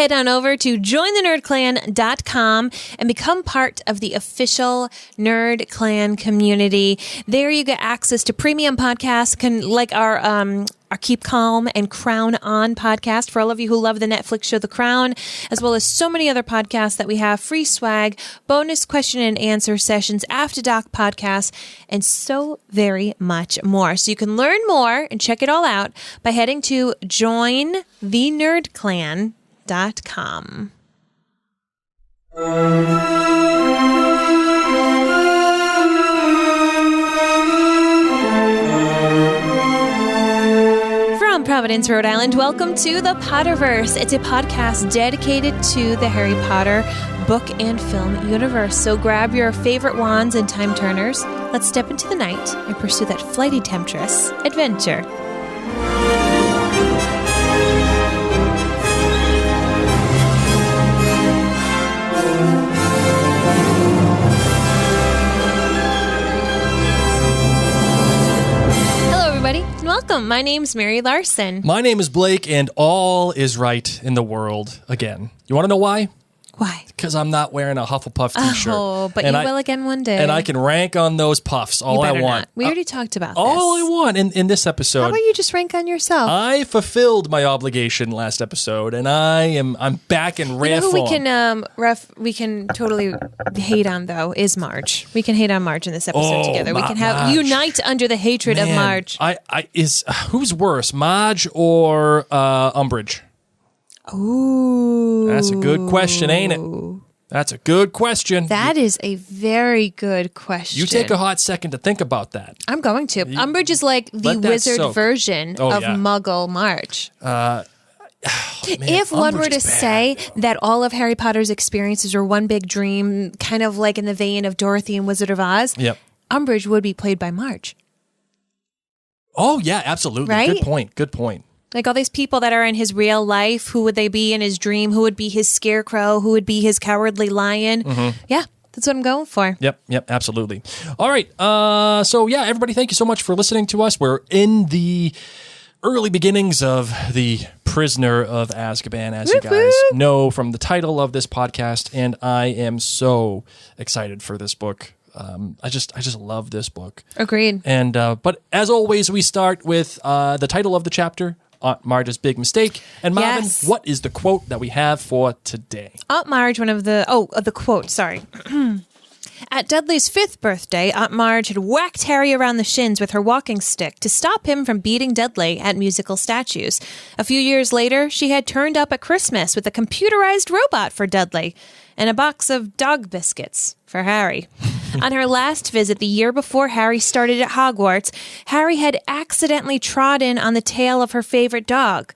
head on over to jointhenerdclan.com and become part of the official Nerd Clan community. There you get access to premium podcasts, like our Keep Calm and Crown On podcast for all of you who love the Netflix show The Crown, as well as so many other podcasts that we have, free swag, bonus question and answer sessions, After Doc podcasts, and so very much more. So you can learn more and check it all out by heading to jointhenerdclan.com. From Providence, Rhode Island, welcome to the Potterverse. It's a podcast dedicated to the Harry Potter book and film universe. So grab your favorite wands and time turners. Let's step into the night and pursue that flighty temptress adventure. Welcome. My name's Mary Larson. My name is Blake, and all is right in the world again. You want to know why? Why? Because I'm not wearing a Hufflepuff t-shirt. Oh, but you will again one day. And I can rank on those puffs all I want. Not. We already talked about this. All I want in this episode. How about you just rank on yourself? I fulfilled my obligation last episode, and I'm back in rare form. Who we can totally hate on though is Marge. We can hate on Marge in this episode together. We can unite under the hatred of Marge. Who's worse, Marge or Umbridge? Ooh. That's a good question, ain't it? That's a good question. That is a very good question. You take a hot second to think about that. I'm going to. Umbridge is like the wizard version of Muggle Marge. If one were to say that all of Harry Potter's experiences are one big dream, kind of like in the vein of Dorothy and Wizard of Oz, Umbridge would be played by Marge. Oh, yeah, absolutely. Right? Good point. Like all these people that are in his real life, who would they be in his dream? Who would be his scarecrow? Who would be his cowardly lion? Mm-hmm. Yeah, that's what I'm going for. Yep, absolutely. All right. So, everybody, thank you so much for listening to us. We're in the early beginnings of The Prisoner of Azkaban, as you guys know from the title of this podcast, and I am so excited for this book. I just love this book. Agreed. And but as always, we start with the title of the chapter, Aunt Marge's Big Mistake. And Marvin, what is the quote that we have for today? Aunt Marge, the quote, sorry. At Dudley's 5th birthday, Aunt Marge had whacked Harry around the shins with her walking stick to stop him from beating Dudley at musical statues. A few years later, she had turned up at Christmas with a computerized robot for Dudley and a box of dog biscuits for Harry. On her last visit the year before Harry started at Hogwarts, Harry had accidentally trodden on the tail of her favorite dog.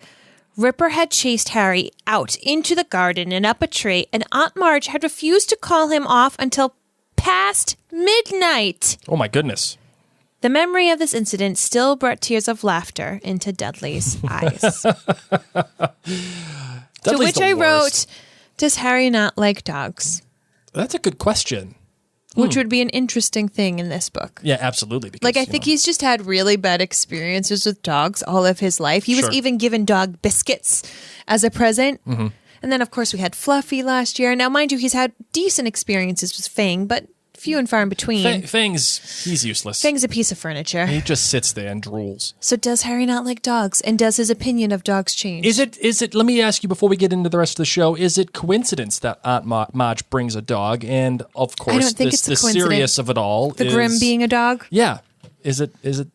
Ripper had chased Harry out into the garden and up a tree, and Aunt Marge had refused to call him off until past midnight. Oh, my goodness. The memory of this incident still brought tears of laughter into Dudley's eyes. To which I wrote, does Harry not like dogs? That's a good question. Which would be an interesting thing in this book. Yeah, absolutely. Because, I think he's just had really bad experiences with dogs all of his life. He was even given dog biscuits as a present. Mm-hmm. And then, of course, we had Fluffy last year. Now, mind you, he's had decent experiences with Fang, but few and far in between. He's useless. Fang's a piece of furniture. He just sits there and drools. So does Harry not like dogs? And does his opinion of dogs change? Is it, let me ask you before we get into the rest of the show, is it coincidence that Aunt Marge brings a dog? And, of course, I don't think it's the serious of it all the Grim being a dog? Yeah. Is there a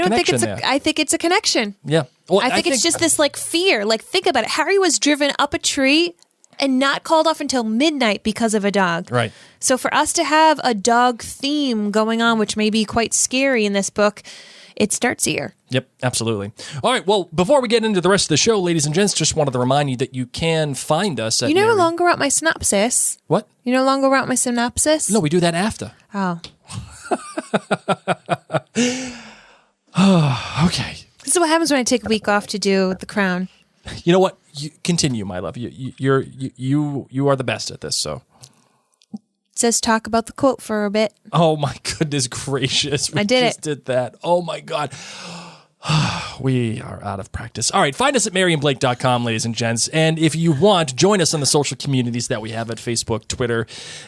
connection there? I think it's a connection. Yeah. Well, I think it's just this fear. Think about it. Harry was driven up a tree and not called off until midnight because of a dog. Right. So for us to have a dog theme going on, which may be quite scary in this book, it starts here. Yep, absolutely. All right, well, before we get into the rest of the show, ladies and gents, just wanted to remind you that you can find us at You no longer want my synopsis. What? You no longer want my synopsis? No, we do that after. Oh. Okay. This is what happens when I take a week off to do The Crown. You know what? Continue, my love. You are the best at this. So it says talk about the quote for a bit. Oh my goodness gracious! I did it. Did that? Oh my god! We are out of practice. All right, find us at maryandblake.com, ladies and gents. And if you want, join us on the social communities that we have at Facebook, Twitter,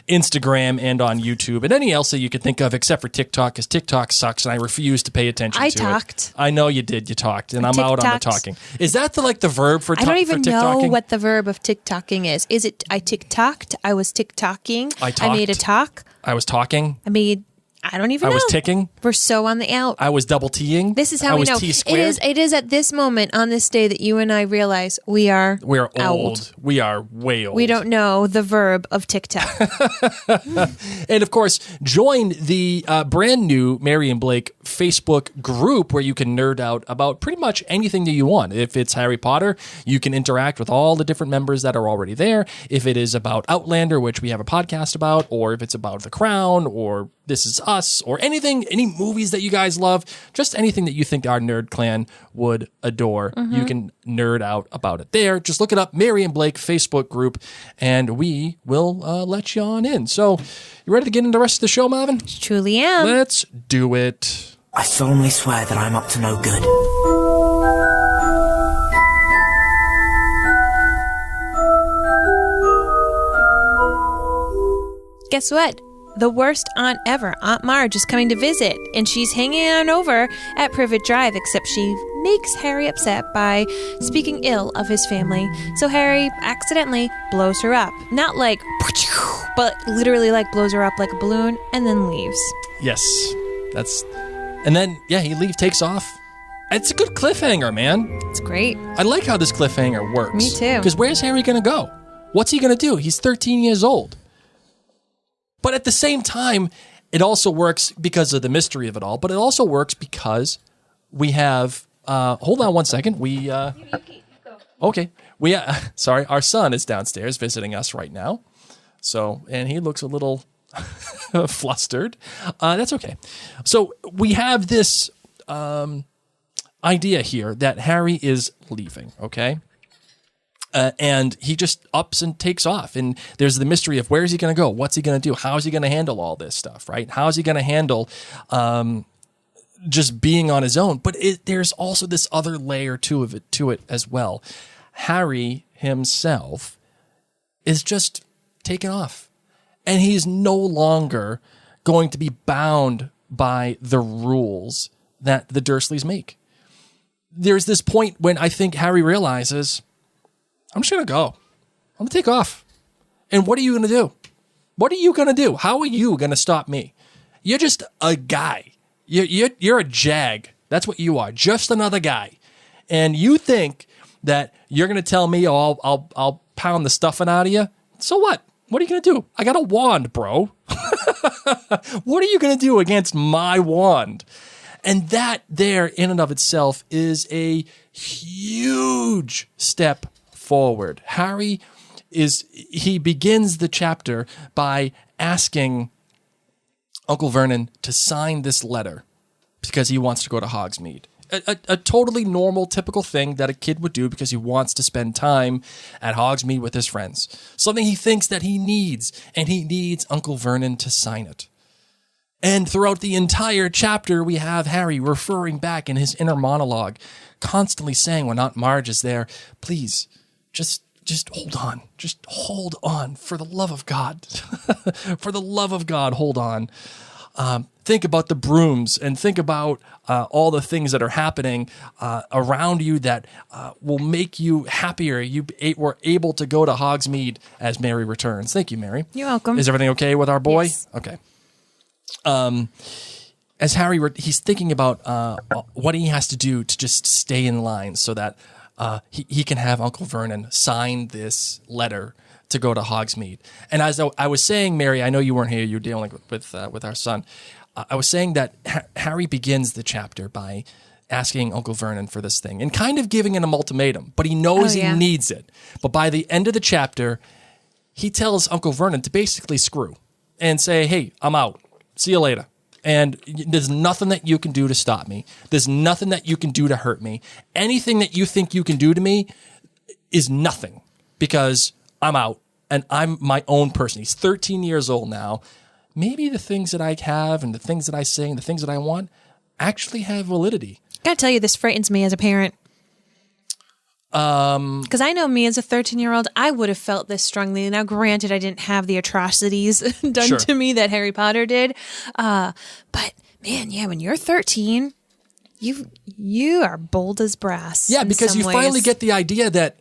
Instagram, and on YouTube, and any else that you could think of except for TikTok, because TikTok sucks, and I refuse to pay attention to it. I talked. I know you did. You talked, and I'm out on the talking. Is that the verb for TikToking? I don't even know what the verb of TikToking is. Is it I TikToked? I was TikToking. I talked. I made a talk. I was talking. I don't even know. I was ticking. We're so on the out. I was double T'ing. This is how we know. It is at this moment on this day that you and I realize we're old. Old. We are way old. We don't know the verb of TikTok. And of course, join the brand new Mary and Blake Facebook group where you can nerd out about pretty much anything that you want. If it's Harry Potter, you can interact with all the different members that are already there. If it is about Outlander, which we have a podcast about, or if it's about The Crown, or This Is Us, or anything, any movies that you guys love, just anything that you think our nerd clan would adore, you can nerd out about it there. Just look it up, Mary and Blake Facebook group, and we will let you on in. So, you ready to get into the rest of the show, Marvin? Truly am. Let's do it. I solemnly swear that I'm up to no good. Guess what? The worst aunt ever, Aunt Marge, is coming to visit, and she's hanging on over at Privet Drive, except she makes Harry upset by speaking ill of his family. So Harry accidentally blows her up. Not like, but literally like blows her up like a balloon and then leaves. Yes, and then, he takes off. It's a good cliffhanger, man. It's great. I like how this cliffhanger works. Me too. Because where's Harry going to go? What's he going to do? He's 13 years old. But at the same time, it also works because of the mystery of it all. But it also works because we have... hold on one second. Okay. Sorry, our son is downstairs visiting us right now. So, and he looks a little flustered. That's okay. So we have this idea here that Harry is leaving, okay? And he just ups and takes off. And there's the mystery of where is he going to go? What's he going to do? How is he going to handle all this stuff, right? How is he going to handle just being on his own? But there's also this other layer to it as well. Harry himself is just taken off. And he's no longer going to be bound by the rules that the Dursleys make. There's this point when I think Harry realizes... I'm just going to go. I'm going to take off. And what are you going to do? What are you going to do? How are you going to stop me? You're just a guy. You're a jag. That's what you are. Just another guy. And you think that you're going to tell me, I'll pound the stuffing out of you? So what? What are you going to do? I got a wand, bro. What are you going to do against my wand? And that there in and of itself is a huge step forward. Harry begins the chapter by asking Uncle Vernon to sign this letter because he wants to go to Hogsmeade. A totally normal, typical thing that a kid would do because he wants to spend time at Hogsmeade with his friends. Something he thinks that he needs, and he needs Uncle Vernon to sign it. And throughout the entire chapter, we have Harry referring back in his inner monologue, constantly saying when Aunt Marge is there, please, just hold on. Just hold on. For the love of God. For the love of God, hold on. Think about the brooms and think about all the things that are happening around you that will make you happier. You were able to go to Hogsmeade as Mary returns. Thank you, Mary. You're welcome. Is everything okay with our boy? Yes. Okay. As Harry, he's thinking about what he has to do to just stay in line so that he can have Uncle Vernon sign this letter to go to Hogsmeade. And as I was saying, Mary, I know you weren't here, you were dealing with our son. I was saying that Harry begins the chapter by asking Uncle Vernon for this thing and kind of giving an ultimatum, but he knows he needs it. But by the end of the chapter, he tells Uncle Vernon to basically screw and say, hey, I'm out. See you later. And there's nothing that you can do to stop me. There's nothing that you can do to hurt me. Anything that you think you can do to me is nothing because I'm out and I'm my own person. He's 13 years old now. Maybe the things that I have and the things that I say and the things that I want actually have validity. Gotta tell you, this frightens me as a parent. Because I know me as a 13-year-old, I would have felt this strongly. Now, granted, I didn't have the atrocities done to me that Harry Potter did. But man, yeah, when you're 13, you are bold as brass. Yeah, because you finally get the idea that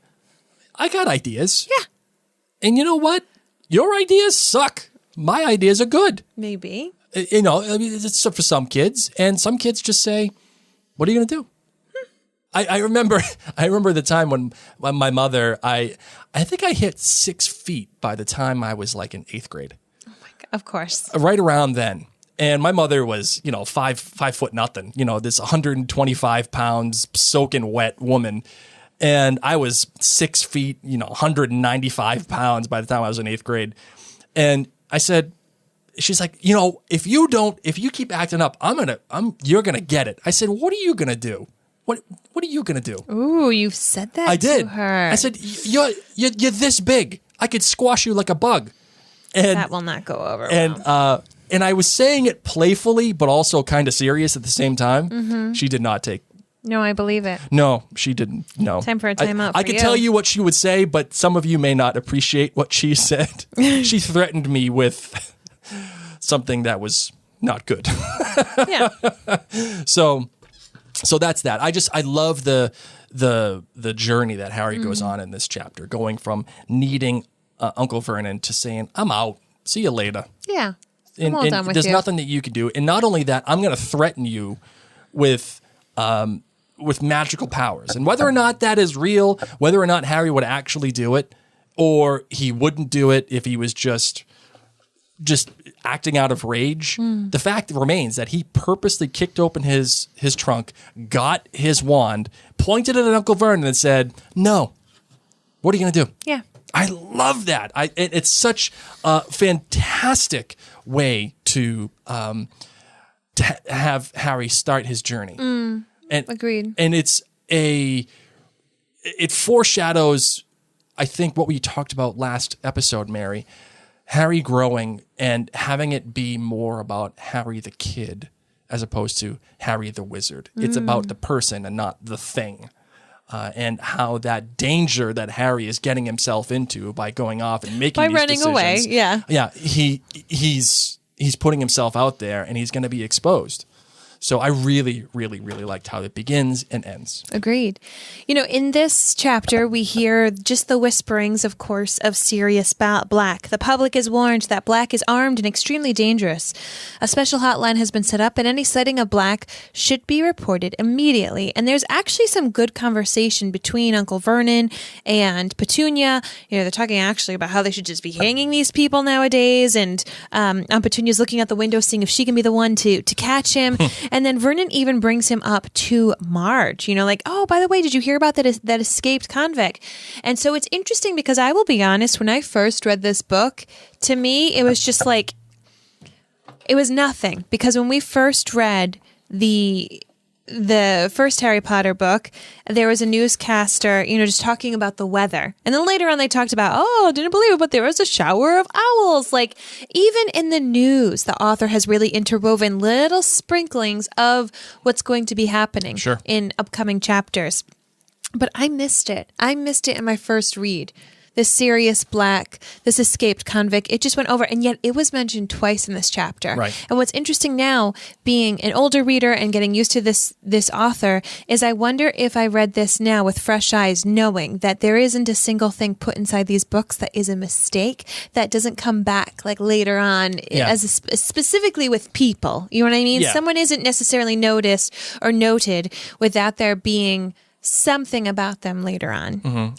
I got ideas. Yeah. And you know what? Your ideas suck. My ideas are good. Maybe. You know, I mean, it's for some kids, and some kids just say, "What are you going to do?" I remember the time when my mother, I think I hit 6 feet by the time I was like in 8th grade. Oh my God, of course. Right around then. And my mother was, 5 foot nothing, this 125 pounds soaking wet woman. And I was 6 feet, 195 pounds by the time I was in 8th grade. And I said, she's like, if you keep acting up, you're going to get it. I said, what are you going to do? What are you going to do? Ooh, you've said that I did. to her. I said, you're this big. I could squash you like a bug. And that will not go over well. And I was saying it playfully, but also kind of serious at the same time. Mm-hmm. She did not take. No, I believe it. No, she didn't. No. Time for a timeout. I could tell you what she would say, but some of you may not appreciate what she said. She threatened me with something that was not good. Yeah. So that's that. I love the journey that Harry goes on in this chapter, going from needing Uncle Vernon to saying, "I'm out. See you later." Yeah. And, I'm all done with there's you. nothing that you can do. And not only that, I'm going to threaten you with magical powers. And whether or not that is real, whether or not Harry would actually do it, or he wouldn't do it if he was just acting out of rage, the fact remains that he purposely kicked open his trunk, got his wand, pointed it at Uncle Vernon and said, "No, what are you going to do?" Yeah. I love that. It's such a fantastic way to have Harry start his journey. And, agreed. And it foreshadows, I think, what we talked about last episode, Mary. Harry growing and having it be more about Harry the kid as opposed to Harry the wizard. It's about the person and not the thing. And how that danger that Harry is getting himself into by going off and making these running decisions, away, yeah, he's putting himself out there and he's going to be exposed. So I really, really, really liked how it begins and ends. Agreed. In this chapter, we hear just the whisperings, of course, of Sirius Black. The public is warned that Black is armed and extremely dangerous. A special hotline has been set up, and any sighting of Black should be reported immediately. And there's actually some good conversation between Uncle Vernon and Petunia. They're talking actually about how they should just be hanging these people nowadays. And Aunt Petunia's looking out the window, seeing if she can be the one to catch him. And then Vernon even brings him up to Marge, like, "Oh, by the way, did you hear about that escaped convict?" And so it's interesting because I will be honest, when I first read this book, to me, it was just like, it was nothing. Because when we first read the first Harry Potter book, there was a newscaster, just talking about the weather. And then later on they talked about, didn't believe it, but there was a shower of owls. Like, even in the news, the author has really interwoven little sprinklings of what's going to be happening in upcoming chapters. But I missed it. I missed it in my first read. This Sirius Black, this escaped convict, it just went over. And yet it was mentioned twice in this chapter. Right. And what's interesting now, being an older reader and getting used to this author, is I wonder if I read this now with fresh eyes, knowing that there isn't a single thing put inside these books that is a mistake, that doesn't come back like later on, specifically with people. You know what I mean? Yeah. Someone isn't necessarily noticed or noted without there being something about them later on. Mm-hmm.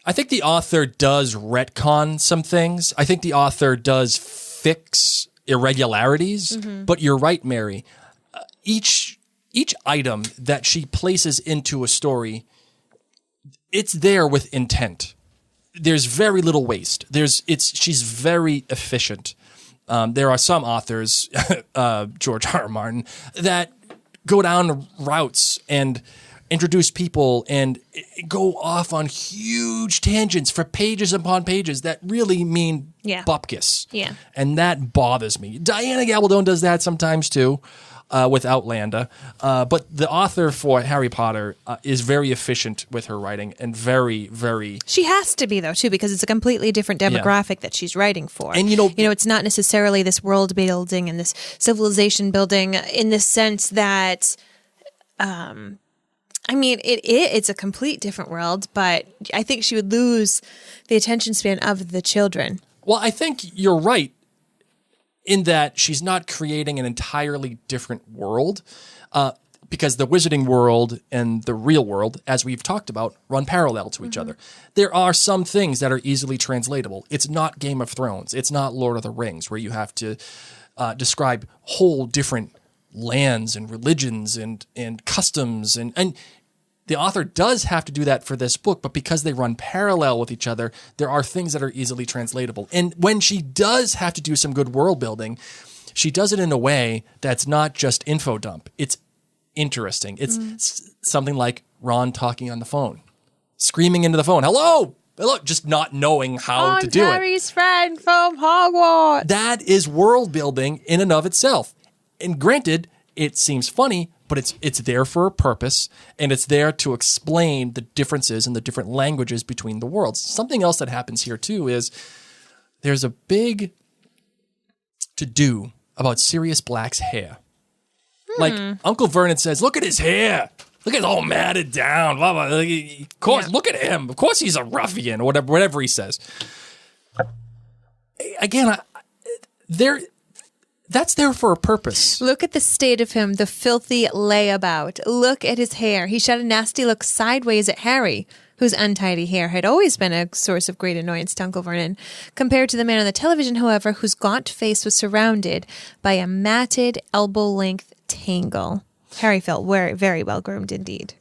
I think the author does retcon some things. I think the author does fix irregularities. But you're right, Mary. Each item that she places into a story, it's there with intent. There's very little waste. She's very efficient. There are some authors, George R. R. Martin, that go down routes and introduce people and go off on huge tangents for pages upon pages that really mean bupkis. Yeah. And that bothers me. Diana Gabaldon does that sometimes too. with Outlander. But the author for Harry Potter is very efficient with her writing and very, very... She has to be, though, too, because it's a completely different demographic that she's writing for. And, it's not necessarily this world building and this civilization building in the sense that... it's a complete different world, but I think she would lose the attention span of the children. Well, I think you're right in that she's not creating an entirely different world, because the wizarding world and the real world, as we've talked about, run parallel to each other. There are some things that are easily translatable. It's not Game of Thrones. It's not Lord of the Rings, where you have to describe whole different lands and religions and customs and the author does have to do that for this book, but because they run parallel with each other, there are things that are easily translatable. And when she does have to do some good world building, she does it in a way that's not just info dump. It's interesting. It's something like Ron talking on the phone, screaming into the phone, hello, just not knowing how to do it. Harry's friend from Hogwarts. That is world building in and of itself. And granted, it seems funny, but it's there for a purpose, and it's there to explain the differences and the different languages between the worlds. Something else that happens here, too, is there's a big to-do about Sirius Black's hair. Like, Uncle Vernon says, look at his hair. Look at it all matted down. Blah, blah. Of course, look at him. Of course he's a ruffian, or whatever he says. Again, that's there for a purpose. Look at the state of him, the filthy layabout. Look at his hair. He shot a nasty look sideways at Harry, whose untidy hair had always been a source of great annoyance to Uncle Vernon. Compared to the man on the television, however, whose gaunt face was surrounded by a matted, elbow-length tangle. Harry felt very well groomed indeed.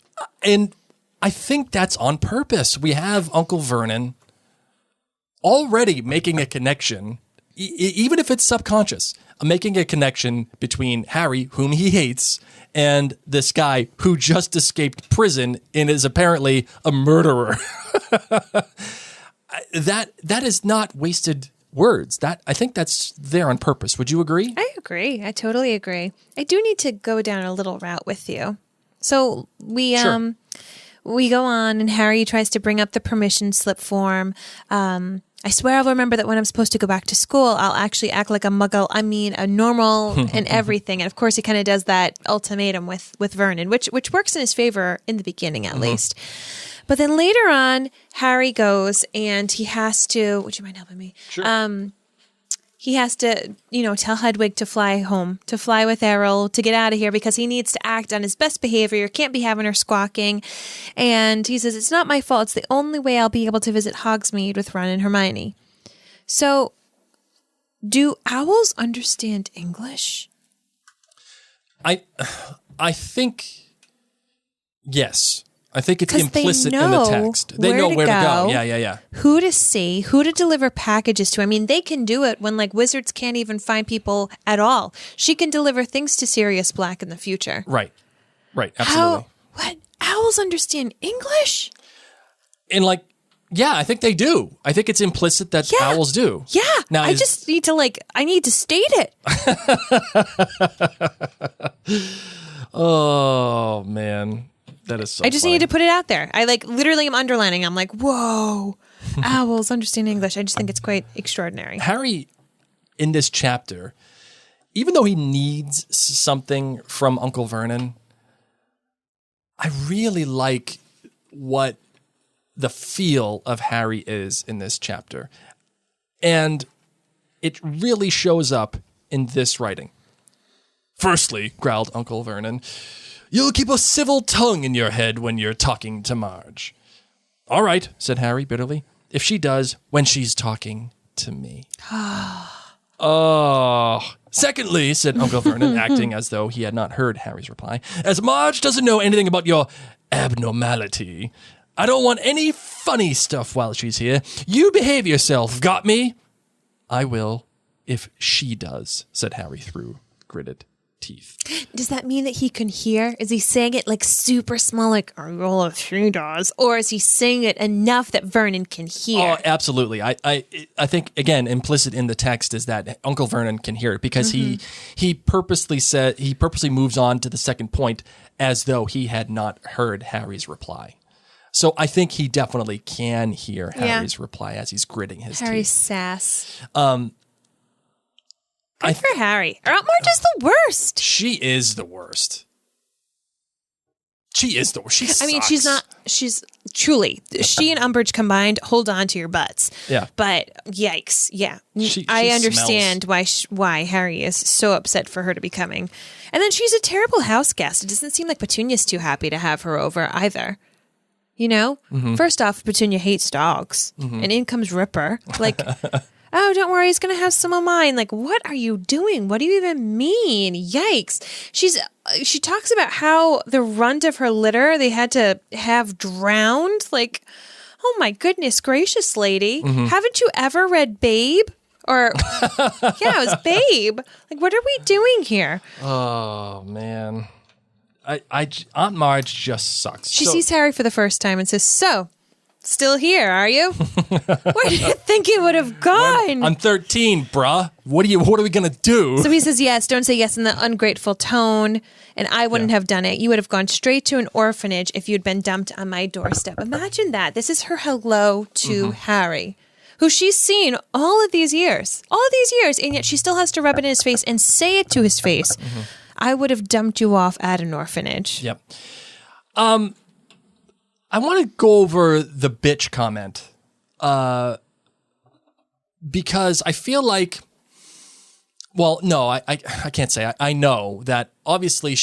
And I think that's on purpose. We have Uncle Vernon already making a connection, even if it's subconscious, making a connection between Harry, whom he hates, and this guy who just escaped prison and is apparently a murderer. That is not wasted words. I think that's there on purpose. Would you agree? I agree. I totally agree. I do need to go down a little route with you. So we go on, and Harry tries to bring up the permission slip form. I swear I'll remember that when I'm supposed to go back to school, I'll actually act like a muggle. I mean, a normal and everything. And of course, he kind of does that ultimatum with Vernon, which works in his favor in the beginning, at least. But then later on, Harry goes and he has to. Would you mind helping me? Sure. He has to, tell Hedwig to fly home, to fly with Errol, to get out of here because he needs to act on his best behavior. Can't be having her squawking. And he says, it's not my fault. It's the only way I'll be able to visit Hogsmeade with Ron and Hermione. So, do owls understand English? I think, yes. I think it's implicit in the text. They know where to go. Yeah. Who to see, who to deliver packages to. I mean, they can do it when wizards can't even find people at all. She can deliver things to Sirius Black in the future. Right. Absolutely. What? Owls understand English? And I think they do. I think it's implicit that owls do. Yeah. Now, I just need to I need to state it. Oh, man. That is so I just funny. need to put it out there. I literally am underlining. I'm like, whoa, owls understand English. I just think it's quite extraordinary. Harry, in this chapter, even though he needs something from Uncle Vernon, I really like what the feel of Harry is in this chapter. And it really shows up in this writing. Firstly, growled Uncle Vernon, you'll keep a civil tongue in your head when you're talking to Marge. All right, said Harry bitterly. If she does, when she's talking to me. Oh. Secondly, said Uncle Vernon, acting as though he had not heard Harry's reply, as Marge doesn't know anything about your abnormality, I don't want any funny stuff while she's here. You behave yourself, got me? I will, if she does, said Harry through gritted teeth. Does that mean that he can hear? Is he saying it like super small, like all of she does? Or is he saying it enough that Vernon can hear? Oh, absolutely. I think, again, implicit in the text is that Uncle Vernon can hear it because he purposely moves on to the second point as though he had not heard Harry's reply. So I think he definitely can hear Harry's reply as he's gritting his Harry's teeth. sass. Good for Harry. Aunt Marge is the worst. She is the worst. She is the worst. She sucks. I mean, she's truly, she and Umbridge combined, hold on to your butts. Yeah. But yikes. Yeah. She I understand why Harry is so upset for her to be coming. And then she's a terrible house guest. It doesn't seem like Petunia's too happy to have her over either. You know? First off, Petunia hates dogs. And in comes Ripper. Like... Oh, don't worry, he's going to have some of mine. Like, what are you doing? What do you even mean? Yikes. She talks about how the runt of her litter they had to have drowned. Like, oh my goodness gracious, lady. Haven't you ever read Babe? Or, yeah, it was Babe. Like, what are we doing here? Oh, man. Aunt Marge just sucks. She sees Harry for the first time and says, so... Still here, are you? Where do you think it would have gone? I'm 13, bruh. What are we gonna do? So he says yes. Don't say yes in the ungrateful tone. And I wouldn't have done it. You would have gone straight to an orphanage if you'd been dumped on my doorstep. Imagine that. This is her hello to Harry, who she's seen all of these years, and yet she still has to rub it in his face and say it to his face. I would have dumped you off at an orphanage. Yep. I want to go over the bitch comment because I feel like, well, no, I can't say. I know that obviously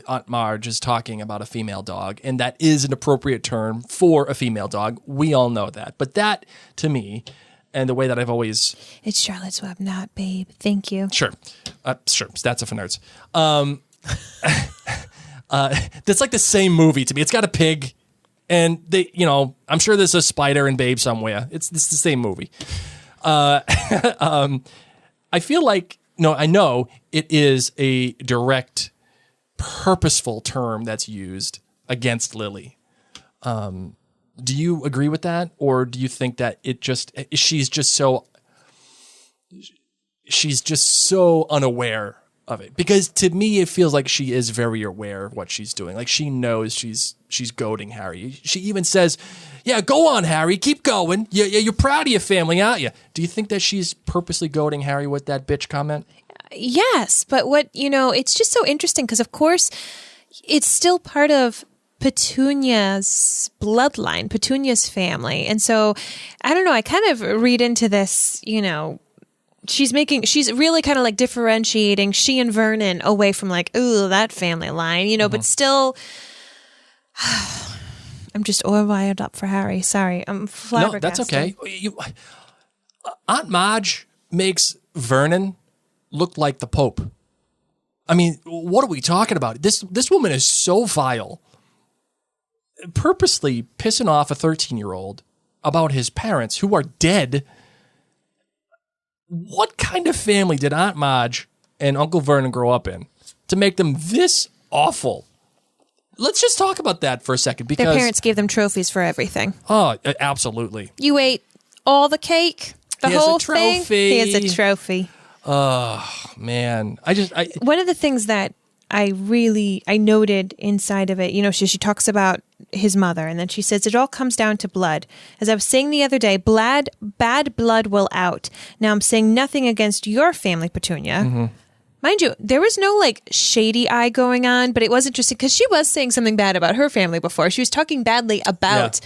Aunt Marge is talking about a female dog, and that is an appropriate term for a female dog. We all know that. But that, to me, and the way that I've always... It's Charlotte Swab, not Babe. Thank you. Sure. Sure. That's a for nerds. That's like the same movie to me. It's got a pig. And they, I'm sure there's a spider and Babe somewhere. It's the same movie. I feel like, I know it is a direct, purposeful term that's used against Lily. Do you agree with that? Or do you think that she's just so unaware of it? Because to me, it feels like she is very aware of what she's doing. Like she knows she's goading Harry. She even says, yeah, go on, Harry, keep going. You're proud of your family, aren't you? Do you think that she's purposely goading Harry with that bitch comment? Yes, but it's just so interesting because, of course, it's still part of Petunia's bloodline, Petunia's family. And so, I don't know, I kind of read into this, she's really kind of like differentiating she and Vernon away from like, ooh, that family line, but still, I'm just wired up for Harry. Sorry, I'm flabbergasted. No, that's okay. Aunt Marge makes Vernon look like the Pope. I mean, what are we talking about? This woman is so vile. Purposely pissing off a 13-year-old about his parents who are dead. What kind of family did Aunt Marge and Uncle Vernon grow up in to make them this awful? Let's just talk about that for a second. Because their parents gave them trophies for everything. Oh, absolutely. You ate all the cake, the whole thing. He has a trophy. Oh, man. One of the things that I noted inside of it, she talks about his mother, and then she says, it all comes down to blood. As I was saying the other day, bad blood will out. Now I'm saying nothing against your family, Petunia. Mind you, there was no shady eye going on, but it was interesting because she was saying something bad about her family before. She was talking badly about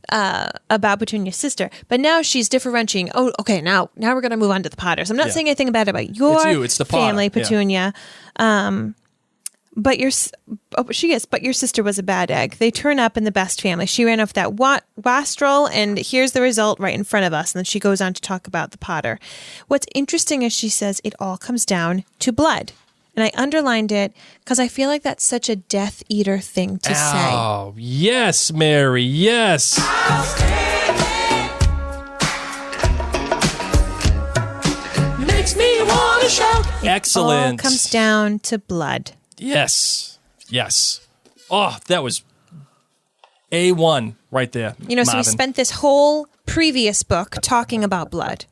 Petunia's sister, but now she's differentiating. Oh, okay, now we're going to move on to the Potters. I'm not saying anything bad about your family, Petunia. But your sister was a bad egg. They turn up in the best family. She ran off that wastrel, and here's the result right in front of us. And then she goes on to talk about the Potter. What's interesting is she says it all comes down to blood. And I underlined it because I feel like that's such a Death Eater thing to say. Oh, yes, Mary, yes. Makes me want to shout. Excellent. All comes down to blood. Yes. Oh, that was A1 right there. So we Marvin. spent this whole previous book talking about blood,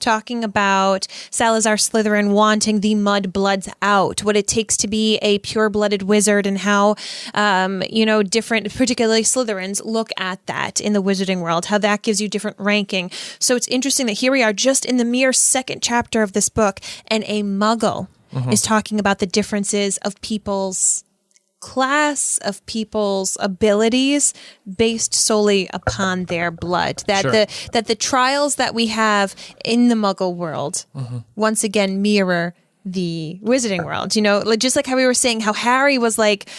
talking about Salazar Slytherin wanting the mud bloods out, what it takes to be a pure-blooded wizard, and how, different, particularly Slytherins, look at that in the wizarding world, how that gives you different ranking. So it's interesting that here we are just in the mere second chapter of this book, and a Muggle is talking about the differences of people's class, of people's abilities based solely upon their blood. That the trials that we have in the Muggle world once again mirror the wizarding world. Just like how we were saying how Harry was like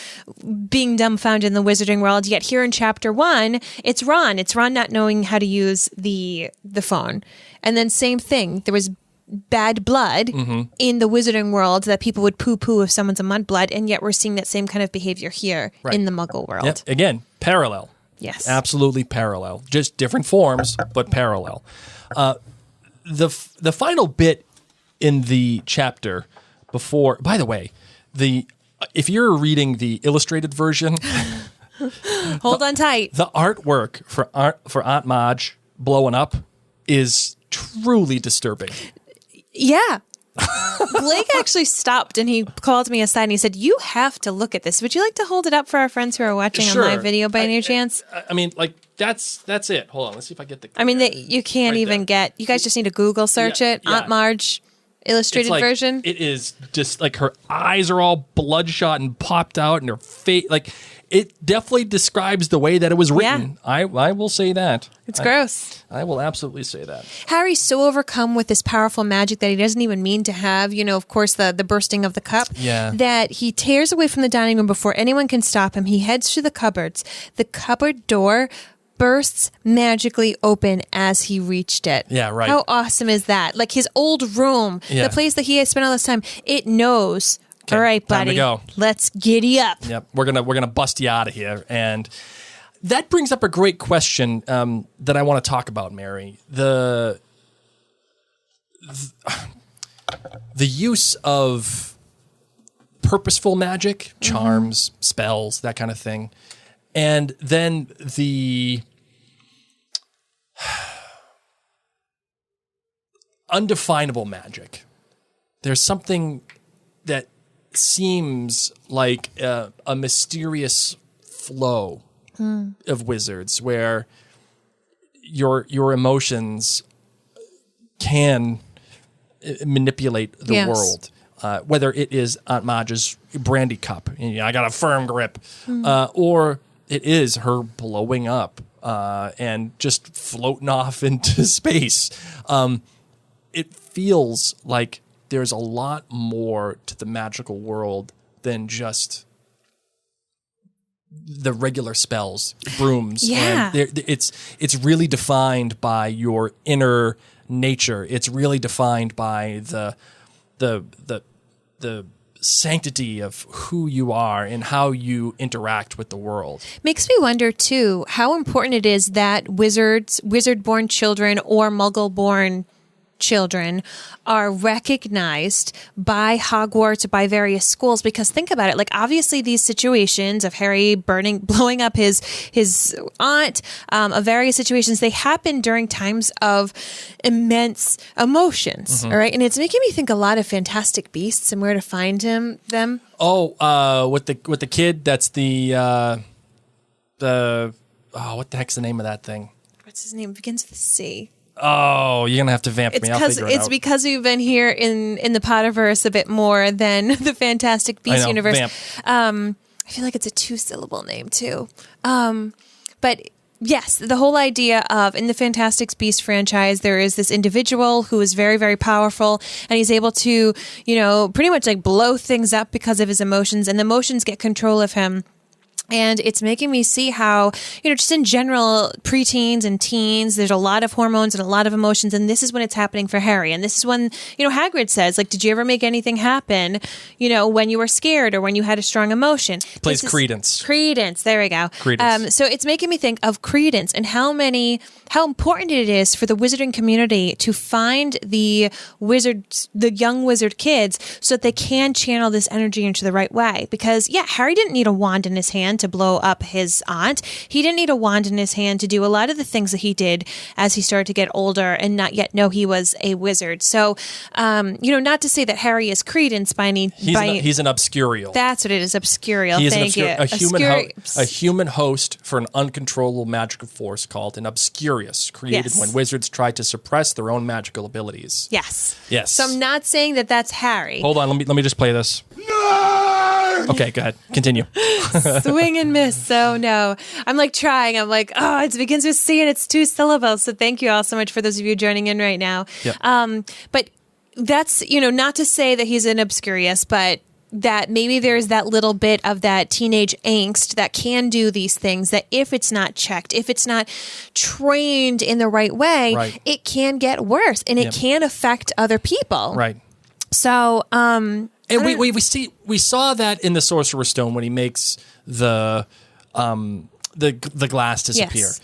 being dumbfounded in the wizarding world, yet here in chapter 1 it's Ron not knowing how to use the phone. And then same thing, there was bad blood in the wizarding world that people would poo-poo if someone's a mudblood, and yet we're seeing that same kind of behavior here in the Muggle world. Yep. Again, parallel. Yes. Absolutely parallel. Just different forms, but parallel. The final bit in the chapter before, by the way, if you're reading the illustrated version, hold on tight. The artwork for Aunt Marge blowing up is truly disturbing. Yeah. Blake actually stopped and he called me aside and he said, "You have to look at this. Would you like to hold it up for our friends who are watching on live video by any chance?" I mean, like, that's it. Hold on. Let's see if I get the... I mean, you can't even get... You guys just need to Google search it. Yeah. Aunt Marge illustrated version. It is just like her eyes are all bloodshot and popped out and her face... Like, it definitely describes the way that it was written. Yeah. I will say that. It's gross. I will absolutely say that. Harry's so overcome with this powerful magic that he doesn't even mean to have, of course, the bursting of the cup, that he tears away from the dining room before anyone can stop him. He heads to the cupboards. The cupboard door bursts magically open as he reached it. Yeah, right. How awesome is that? Like his old room, the place that he has spent all this time, it knows... Okay, all right, buddy. Time to go. Let's giddy up. Yep, we're gonna bust you out of here, and that brings up a great question that I want to talk about, Mary. The use of purposeful magic, charms, spells, that kind of thing, and then the undefinable magic. There's something that seems like a mysterious flow of wizards where your emotions can manipulate the world. Whether it is Aunt Marge's brandy cup, I got a firm grip, or it is her blowing up and just floating off into space. It feels like there's a lot more to the magical world than just the regular spells, brooms. Yeah. And it's really defined by your inner nature. It's really defined by the sanctity of who you are and how you interact with the world. Makes me wonder too how important it is that wizard-born children or Muggle-born children are recognized by Hogwarts, by various schools, because think about it, like obviously these situations of Harry blowing up his aunt, of various situations, they happen during times of immense emotions, all right? And it's making me think a lot of Fantastic Beasts and where to find them. With the kid, that's what the heck's the name of that thing? What's his name? It begins with a C. Oh, you're going to have to vamp me. I'll figure it out. It's because we've been here in the Potterverse a bit more than the Fantastic Beasts universe. Vamp. I feel like it's a 2-syllable name too. But yes, the whole idea of in the Fantastic Beasts franchise, there is this individual who is very, very powerful and he's able to, pretty much like blow things up because of his emotions, and the emotions get control of him. And it's making me see how, just in general, preteens and teens, there's a lot of hormones and a lot of emotions. And this is when it's happening for Harry. And this is when, Hagrid says, like, did you ever make anything happen, when you were scared or when you had a strong emotion? Plays Credence. Credence. There we go. Credence. So it's making me think of Credence and how important it is for the wizarding community to find the young wizard kids so that they can channel this energy into the right way. Because, Harry didn't need a wand in his hand to blow up his aunt. He didn't need a wand in his hand to do a lot of the things that he did as he started to get older and not yet know he was a wizard. So, not to say that Harry is Credence by any... He's an Obscurial. That's what it is, Obscurial. He is Thank you. A human host for an uncontrollable magical force called an Obscurious, created when wizards tried to suppress their own magical abilities. Yes. Yes. So I'm not saying that that's Harry. Hold on, let me just play this. Okay, go ahead. Continue. Swing and miss. So no, I'm like trying. I'm like, it begins with C and it's 2 syllables. So thank you all so much for those of you joining in right now. Yep. But that's, not to say that he's an Obscurious, but that maybe there's that little bit of that teenage angst that can do these things, that if it's not checked, if it's not trained in the right way, it can get worse and it can affect other people. Right. So, and we saw that in the Sorcerer's Stone when he makes the glass disappear. Yes.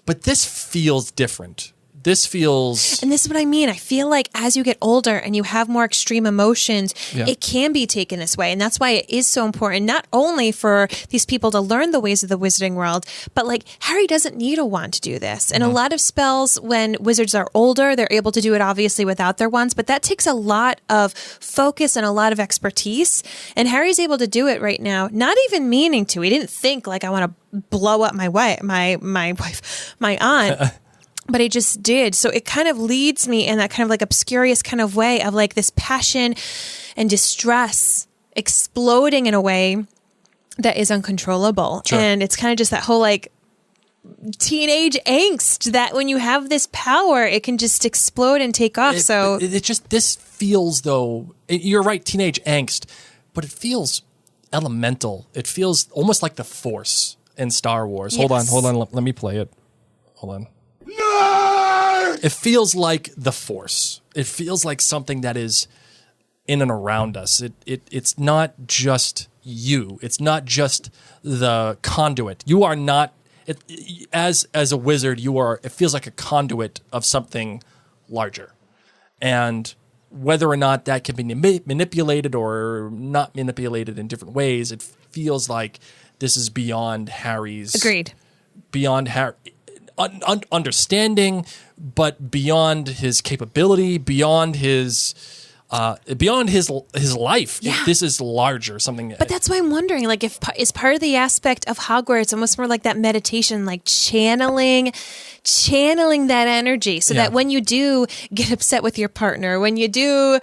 But this feels different. This feels... And this is what I mean. I feel like as you get older and you have more extreme emotions, it can be taken this way. And that's why it is so important, not only for these people to learn the ways of the wizarding world, but like Harry doesn't need a wand to do this. And a lot of spells, when wizards are older, they're able to do it obviously without their wands, but that takes a lot of focus and a lot of expertise. And Harry's able to do it right now, not even meaning to. He didn't think like, I want to blow up my wife, my aunt. But he just did. So it kind of leads me in that kind of like Obscurious kind of way of like this passion and distress exploding in a way that is uncontrollable. Sure. And it's kind of just that whole like teenage angst that when you have this power, it can just explode and take off. This feels though, you're right, teenage angst, but it feels elemental. It feels almost like the Force in Star Wars. Yes. Hold on. Let me play it. Hold on. It feels like the Force. It feels like something that is in and around us. It's not just you. It's not just the conduit. You are not, as a wizard, it feels like a conduit of something larger. And whether or not that can be manipulated or not manipulated in different ways, it feels like this is beyond Harry's... Agreed. Beyond Harry... understanding, but beyond his capability, beyond his life. Yeah. This is larger, something. But that's why I'm wondering, like, if is part of the aspect of Hogwarts almost more like that meditation, like channeling that energy, so that when you do get upset with your partner, when you do,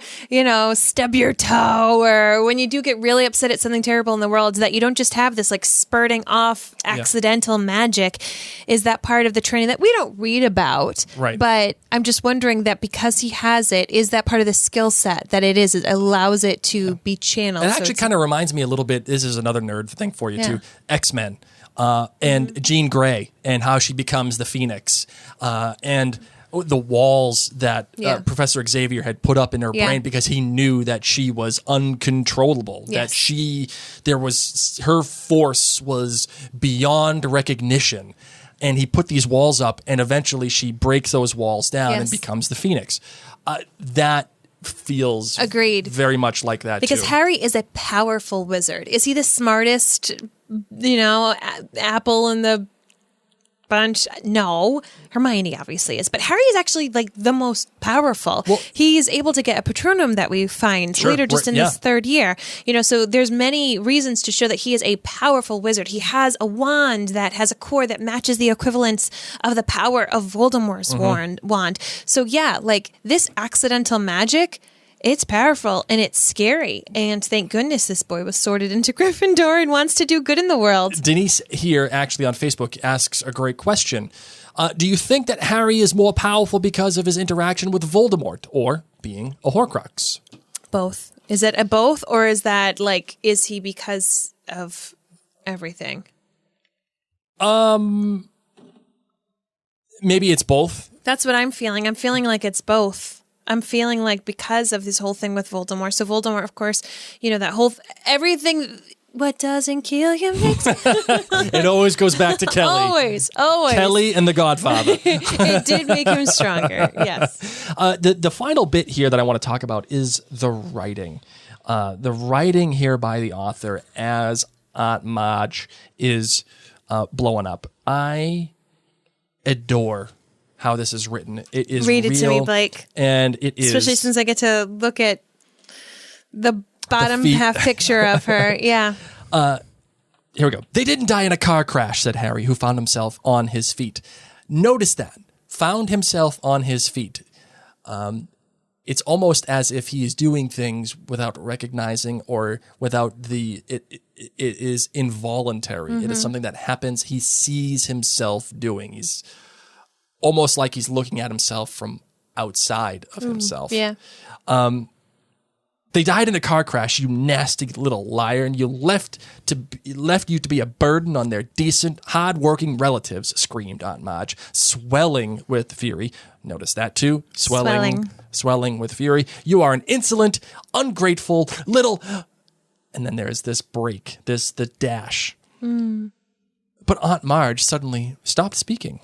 stub your toe, or when you do get really upset at something terrible in the world, that you don't just have this like spurting off accidental magic. Is that part of the training that we don't read about? Right. But I'm just wondering that because he has it, is that part of the skill set that it allows it to be channeled? It actually kind of reminds me a little bit, this is another nerd thing for you too, X-Men. And Jean Grey and how she becomes the Phoenix, and the walls that Professor Xavier had put up in her brain because he knew that she was uncontrollable, that her force was beyond recognition. And he put these walls up, and eventually she breaks those walls down and becomes the Phoenix. That feels agreed very much like that because too. Harry is a powerful wizard. Is he the smartest, apple in the bunch? No, Hermione obviously is, but Harry is actually like the most powerful. Well, he's able to get a Patronum that we find later just in this third year. So there's many reasons to show that he is a powerful wizard. He has a wand that has a core that matches the equivalence of the power of Voldemort's wand. So like this accidental magic, it's powerful and it's scary. And thank goodness this boy was sorted into Gryffindor and wants to do good in the world. Denise here actually on Facebook asks a great question. Do you think that Harry is more powerful because of his interaction with Voldemort or being a Horcrux? Both. Is it a both, or is that like, is he because of everything? Maybe it's both. That's what I'm feeling. I'm feeling like it's both. I'm feeling like because of this whole thing with Voldemort. So Voldemort, of course, that whole everything. What doesn't kill you makes It always goes back to Kelly. Always. Kelly and the Godfather. It did make him stronger. Yes. The final bit here that I want to talk about is the writing. The writing here by the author as Aunt Marge is blowing up. I adore how this is written. It is Read it real, to me, Blake. And it is... Especially since I get to look at the bottom half picture of her. Yeah. Here we go. They didn't die in a car crash, said Harry, who found himself on his feet. Notice that. Found himself on his feet. It's almost as if he is doing things without recognizing or without it is involuntary. Mm-hmm. It is something that happens. He sees himself doing. He's almost like he's looking at himself from outside of himself. Yeah. They died in a car crash, you nasty little liar, and you left you to be a burden on their decent, hard-working relatives, screamed Aunt Marge, swelling with fury. Notice that too. Swelling with fury. You are an insolent, ungrateful, little... And then there's this break, the dash. But Aunt Marge suddenly stopped speaking.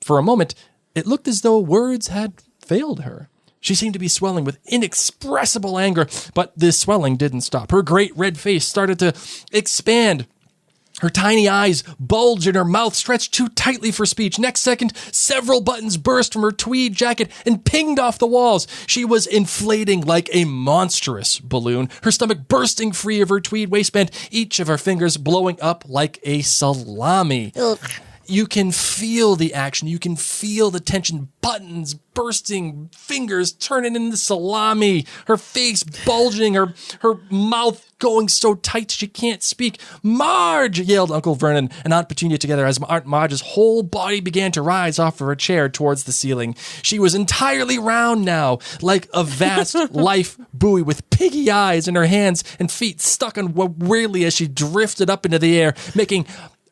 For a moment, it looked as though words had failed her. She seemed to be swelling with inexpressible anger, but this swelling didn't stop. Her great red face started to expand. Her tiny eyes bulged and her mouth stretched too tightly for speech. Next second, several buttons burst from her tweed jacket and pinged off the walls. She was inflating like a monstrous balloon, her stomach bursting free of her tweed waistband, each of her fingers blowing up like a salami. Ugh. You can feel the action. You can feel the tension. Buttons bursting, fingers turning into salami, her face bulging, her mouth going so tight she can't speak. Marge, yelled Uncle Vernon and Aunt Petunia together as Aunt Marge's whole body began to rise off of her chair towards the ceiling. She was entirely round now, like a vast life buoy with piggy eyes, and her hands and feet stuck on weirdly as she drifted up into the air, making...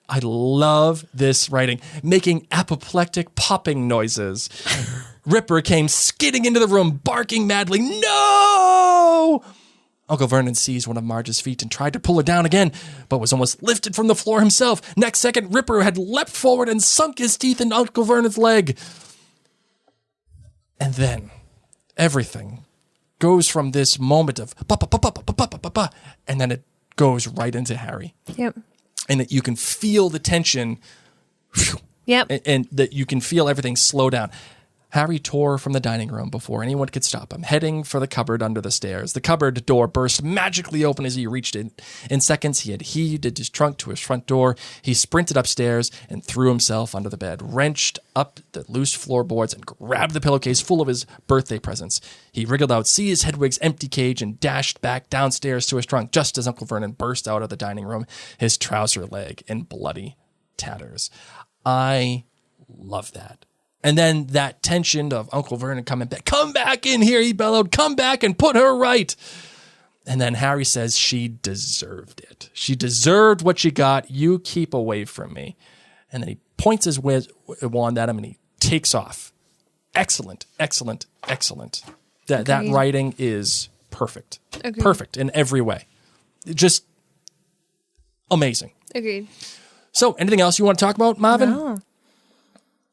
I love this writing. Making apoplectic popping noises. Ripper came skidding into the room, barking madly, "No!" Uncle Vernon seized one of Marge's feet and tried to pull her down again, but was almost lifted from the floor himself. Next second, Ripper had leapt forward and sunk his teeth in Uncle Vernon's leg. And then, everything goes from this moment of ba-ba-ba-ba-ba-ba-ba-ba, and then it goes right into Harry. Yep. And that you can feel the tension. Yep. And that you can feel everything slow down. Harry tore from the dining room before anyone could stop him, heading for the cupboard under the stairs. The cupboard door burst magically open as he reached it. In seconds, he had heaved his trunk to his front door. He sprinted upstairs and threw himself under the bed, wrenched up the loose floorboards, and grabbed the pillowcase full of his birthday presents. He wriggled out, seized Hedwig's empty cage, and dashed back downstairs to his trunk just as Uncle Vernon burst out of the dining room, his trouser leg in bloody tatters. I love that. And then that tension of Uncle Vernon coming back. "Come back in here," he bellowed. "Come back and put her right." And then Harry says she deserved it. She deserved what she got. You keep away from me. And then he points his wand at him and he takes off. Excellent, excellent, excellent. That writing is perfect. Agreed. Perfect in every way. Just amazing. Agreed. So anything else you want to talk about, Marvin? No.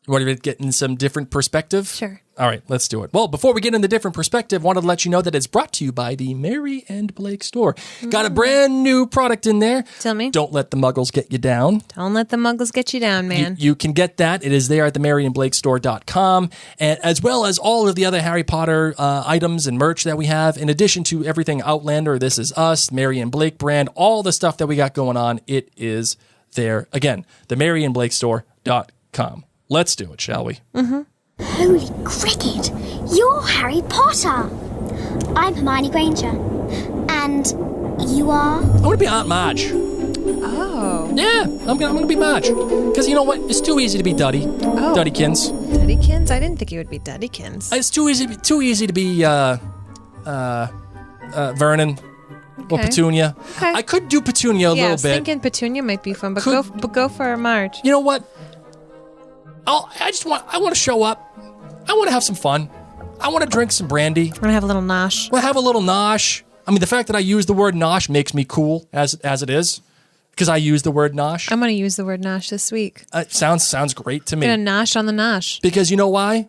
You want to get in some different perspective? Sure. All right, let's do it. Well, before we get in the different perspective, wanted to let you know that it's brought to you by the Mary and Blake store. Got a brand new product in there. Tell me. Don't let the muggles get you down. Don't let the muggles get you down, man. You can get that. It is there at the maryandblakestore.com, and as well as all of the other Harry Potter items and merch that we have, in addition to everything Outlander, This Is Us, Mary and Blake brand, all the stuff that we got going on, it is there. Again, the maryandblakestore.com. Let's do it, shall we? Mm-hmm. Holy cricket! You're Harry Potter! I'm Hermione Granger. And you are? I'm going to be Aunt Marge. Oh. Yeah, I'm gonna be Marge. Because you know what? It's too easy to be Duddy. Oh. Duddykins. Duddykins? I didn't think it would be Duddykins. It's too easy to be Vernon. or Petunia. Okay. I could do Petunia a I little was bit. thinking Petunia might be fun, but Could- go for Marge. You know what? I want to show up. I want to have some fun. I want to drink some brandy. I'm gonna have a little nosh. We'll have a little nosh. I mean, the fact that I use the word nosh makes me cool as it is, because I use the word nosh. I'm gonna use the word nosh this week. Sounds great to me. I'm gonna nosh on the nosh. Because you know why?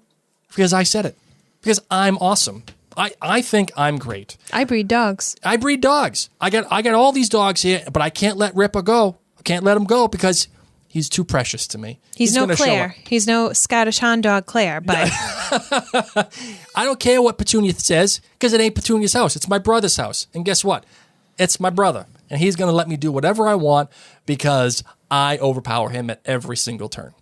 Because I said it. Because I'm awesome. I think I'm great. I breed dogs. I breed dogs. I got all these dogs here, but I can't let Ripper go. I can't let him go because he's too precious to me. He's no gonna show Claire. up. He's no Scottish Hound Dog Claire, but I don't care what Petunia says because it ain't Petunia's house. It's my brother's house. And guess what? It's my brother. And he's going to let me do whatever I want because I overpower him at every single turn.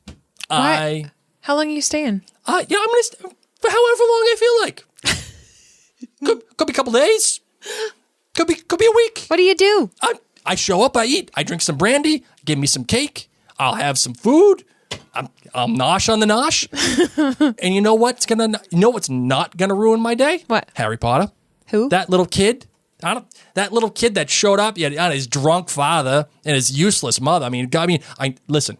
how long are you staying? I'm going to stay for however long I feel like. Could be a couple days. Could be a week. What do you do? I show up, I eat, I drink some brandy, give me some cake, I'll have some food, I'll nosh on the nosh. And you know what's not gonna ruin my day? What? Harry Potter. Who? That little kid. That little kid that showed up, on his drunk father and his useless mother. Listen.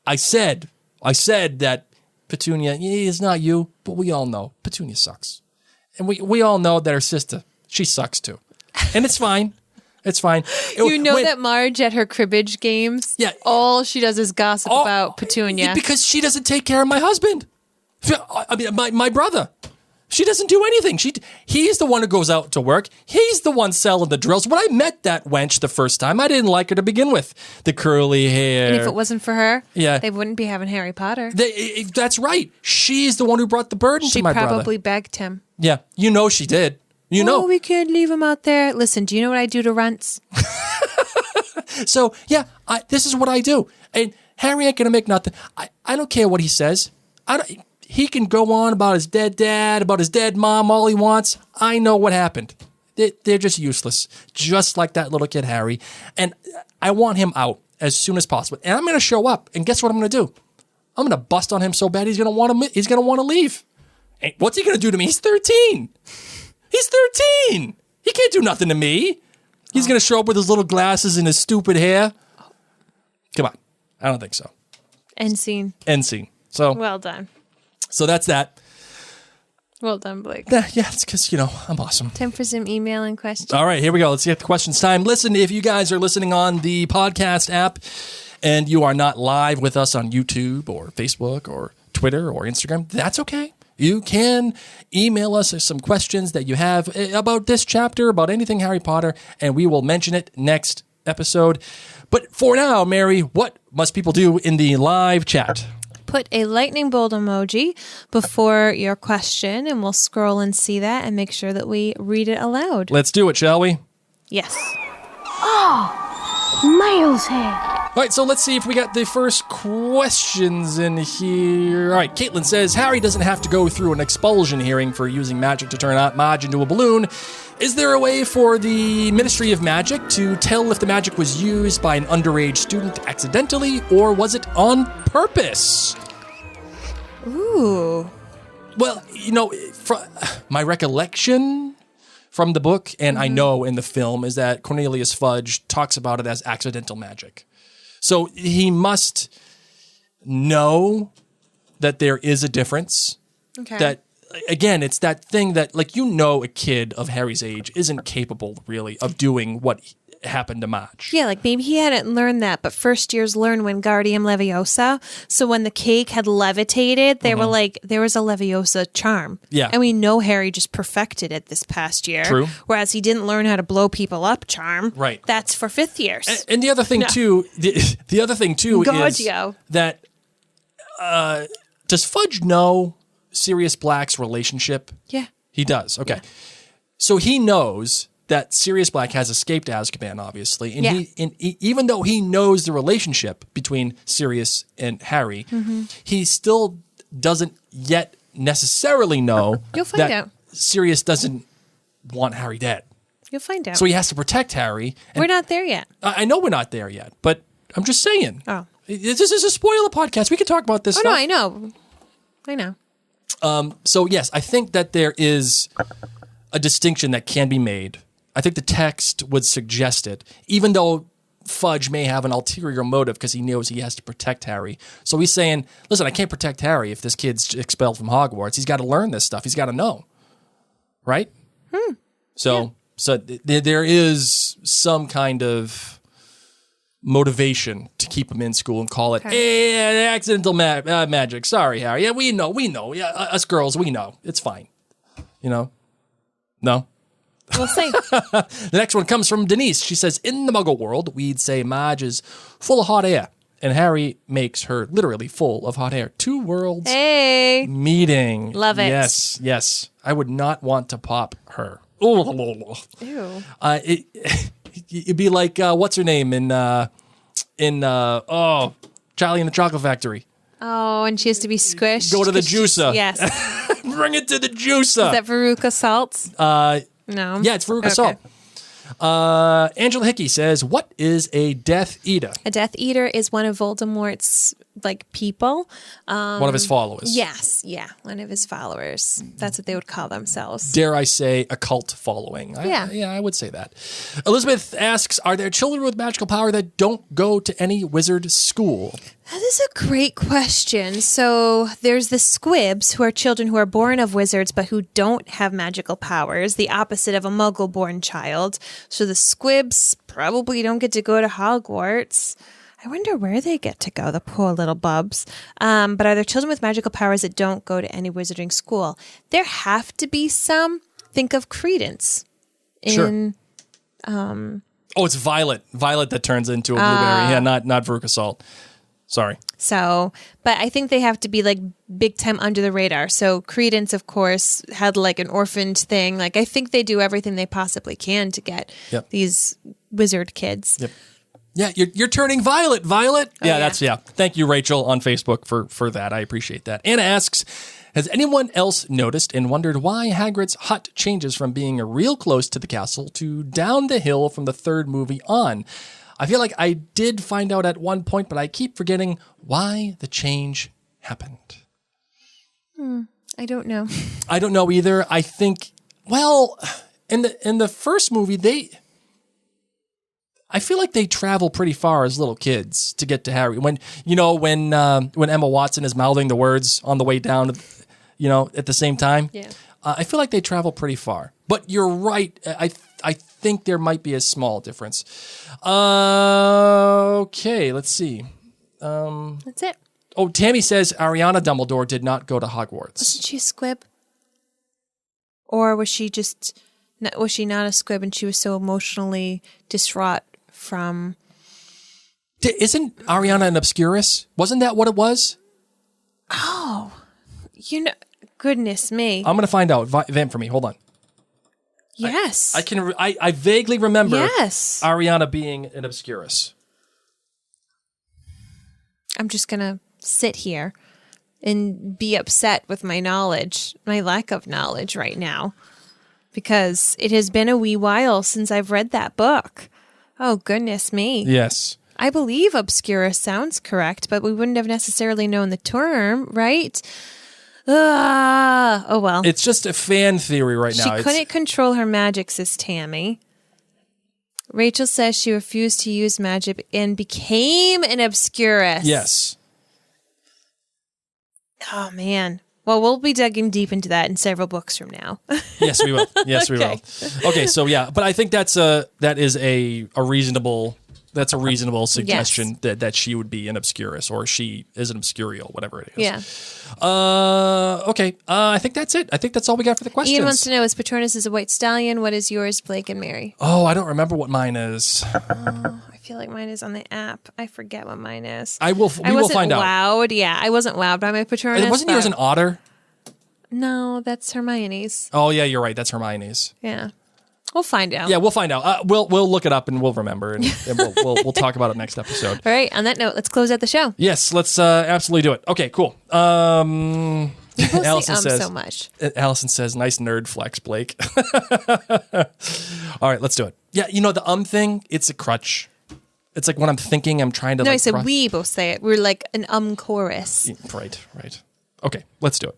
I said that Petunia is not you, but we all know Petunia sucks. And we all know that her sister, she sucks too. And it's fine. It's fine. You know that Marge at her cribbage games, Yeah. all she does is gossip about Petunia. Because she doesn't take care of my husband. I mean, my brother. She doesn't do anything. He's the one who goes out to work. He's the one selling the drills. When I met that wench the first time, I didn't like her to begin with. The curly hair. And if it wasn't for her, Yeah. they wouldn't be having Harry Potter. That's right. She's the one who brought the burden She to my brother. probably begged him. Yeah, you know she did. You know. Oh, we can't leave him out there. Listen, do you know what I do to runts? So, yeah, this is what I do. And Harry ain't going to make nothing. I don't care what he says. He can go on about his dead dad, about his dead mom, all he wants. I know what happened. They're just useless, just like that little kid, Harry. And I want him out as soon as possible. And I'm going to show up. And guess what I'm going to do? I'm going to bust on him so bad he's going to want to leave. And what's he going to do to me? He's 13. He's 13. He can't do nothing to me. He's going to show up with his little glasses and his stupid hair. Come on. I don't think so. End scene. End scene. So, Well done. so that's that. Well done, Blake. Yeah, it's because, I'm awesome. Time for some email and questions. All right, here we go. Let's get the questions time. Listen, if you guys are listening on the podcast app and you are not live with us on YouTube or Facebook or Twitter or Instagram, that's okay. You can email us some questions that you have about this chapter, about anything Harry Potter, and we will mention it next episode. But for now, Mary, what must people do in the live chat? Put a lightning bolt emoji before your question, and we'll scroll and see that and make sure that we read it aloud. Let's do it, shall we? Yes. Miles here. All right, so let's see if we got the first questions in here. All right, Caitlin says, Harry doesn't have to go through an expulsion hearing for using magic to turn Aunt Marge into a balloon. Is there a way for the Ministry of Magic to tell if the magic was used by an underage student accidentally, or was it on purpose? Ooh. Well, from my recollection from the book, and I know in the film, is that Cornelius Fudge talks about it as accidental magic. So he must know that there is a difference. Okay. That, again, it's that thing that, a kid of Harry's age isn't capable, really, of doing what happened to Marge. Yeah, maybe he hadn't learned that, but first years learn Wingardium Leviosa. So when the cake had levitated, they were like, there was a Leviosa charm. Yeah. And we know Harry just perfected it this past year. True. Whereas he didn't learn how to blow people up charm. Right. That's for fifth years. And the other thing, too, the other thing, too, Gorgio. is that does Fudge know Sirius Black's relationship? Yeah. He does. Okay. Yeah. So he knows that Sirius Black has escaped Azkaban, obviously. And even though he knows the relationship between Sirius and Harry, he still doesn't yet necessarily know You'll find that out. Sirius doesn't want Harry dead. You'll find out. So he has to protect Harry. And We're not there yet. I know we're not there yet, but I'm just saying. Oh. This is a spoiler podcast. We can talk about this Oh, stuff. no, I know. I know. So, yes, I think that there is a distinction that can be made I think the text would suggest it, even though Fudge may have an ulterior motive because he knows he has to protect Harry. So he's saying, listen, I can't protect Harry if this kid's expelled from Hogwarts. He's got to learn this stuff. He's got to know. Right? So there is some kind of motivation to keep him in school and call it accidental magic. Sorry, Harry. Yeah, we know. Yeah, us girls, we know. It's fine. You know? No? We'll see. The next one comes from Denise. She says, in the Muggle world, we'd say Marge is full of hot air, and Harry makes her literally full of hot air. Two worlds meeting. Love it. Yes. I would not want to pop her. Ew. It'd be like, what's her name in Charlie and the Chocolate Factory. Oh, and she has to be squished. Go to the juicer. Yes. Bring it to the juicer. Is that Veruca Salt? No. Yeah, it's Veruca Salt. Angela Hickey says, what is a Death Eater? A Death Eater is one of Voldemort's people. One of his followers. Yes, yeah, one of his followers. That's what they would call themselves. Dare I say a cult following? Yeah, I would say that. Elizabeth asks, are there children with magical power that don't go to any wizard school? That is a great question. So there's the Squibs, who are children who are born of wizards but who don't have magical powers, the opposite of a Muggle-born child. So the Squibs probably don't get to go to Hogwarts. I wonder where they get to go, the poor little bubs. But are there children with magical powers that don't go to any wizarding school? There have to be some. Think of Credence. Sure. It's Violet. Violet that turns into a blueberry. Yeah, not Veruca Salt. Sorry. So, but I think they have to be like big time under the radar. So Credence, of course, had like an orphaned thing. Like I think they do everything they possibly can to get these wizard kids. Yep. Yeah, you're turning violet. Yeah. Thank you, Rachel, on Facebook for that. I appreciate that. Anna asks, has anyone else noticed and wondered why Hagrid's hut changes from being real close to the castle to down the hill from the third movie on? I feel like I did find out at one point, but I keep forgetting why the change happened. I don't know. I don't know either. I think, well, in the first movie, I feel like they travel pretty far as little kids to get to Harry. When Emma Watson is mouthing the words on the way down, at the same time. Yeah. I feel like they travel pretty far. But you're right. I think there might be a small difference. Okay, let's see. That's it. Oh, Tammy says Ariana Dumbledore did not go to Hogwarts. Wasn't she a Squib? Or was she not a Squib and she was so emotionally distraught from... Isn't Ariana an Obscurus? Wasn't that what it was? Oh, goodness me. I'm going to find out. Vamp for me. Hold on. Yes. I vaguely remember yes. Ariana being an Obscurus. I'm just going to sit here and be upset with my lack of knowledge right now, because it has been a wee while since I've read that book. Oh, goodness me. Yes. I believe Obscurus sounds correct, but we wouldn't have necessarily known the term, right? Oh, well. It's just a fan theory right now. She couldn't control her magic, says Tammy. Rachel says she refused to use magic and became an Obscurus. Yes. Oh, man. Well, we'll be digging deep into that in several books from now. Yes, we will. Yes, we will. Okay, so yeah, but I think that is a reasonable suggestion that she would be an Obscurus, or she is an Obscurial, whatever it is. Yeah. Okay. I think that's it. I think that's all we got for the questions. Ian wants to know, is Patronus is a white stallion? What is yours, Blake and Mary? Oh, I don't remember what mine is. I feel like mine is on the app. I forget what mine is. We will find out. Wowed. Yeah, I wasn't wowed by my Patronus. Wasn't yours an otter? No, that's Hermione's. Oh yeah, you're right. That's Hermione's. Yeah. We'll find out. Yeah, we'll find out. We'll look it up and we'll remember, and we'll talk about it next episode. All right. On that note, let's close out the show. Yes, let's absolutely do it. Okay, cool. Allison says so much. Allison says, "Nice nerd flex, Blake." All right, let's do it. Yeah, the thing. It's a crutch. It's like when I'm thinking, I'm trying to. No, I said we both say it. We're like an chorus. Right. Okay, let's do it.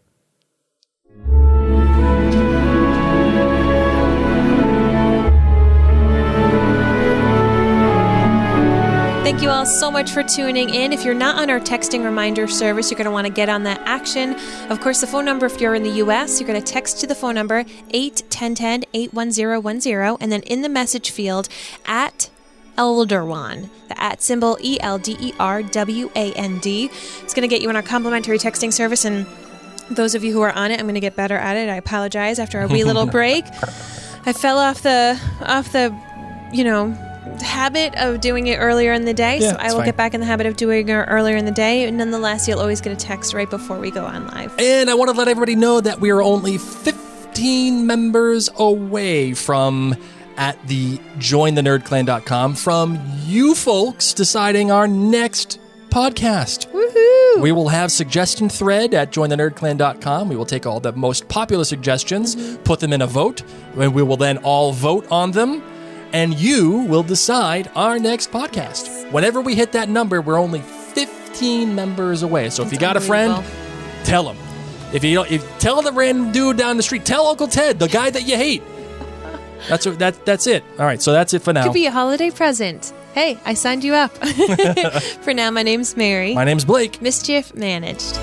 Thank you all so much for tuning in. If you're not on our texting reminder service, you're going to want to get on that action. Of course, the phone number, if you're in the U.S., you're going to text to the phone number 81010-81010, and then in the message field, at Elderwan, the at symbol ELDERWAND. It's going to get you on our complimentary texting service, and those of you who are on it, I'm going to get better at it. I apologize after a wee little break. I fell off the habit of doing it earlier in the day, so I will get back in the habit of doing it earlier in the day. Nonetheless, you'll always get a text right before we go on live. And I want to let everybody know that we are only 15 members away from at the jointhenerdclan.com from you folks deciding our next podcast. Woohoo! We will have suggestion thread at jointhenerdclan.com. We will take all the most popular suggestions, put them in a vote, and we will then all vote on them, and you will decide our next podcast. Whenever we hit that number, we're only 15 members away. So if you got a friend, tell him. If tell the random dude down the street, tell Uncle Ted, the guy that you hate. That's it. All right, so that's it for now. Could be a holiday present. Hey, I signed you up. For now, my name's Mary. My name's Blake. Mischief managed.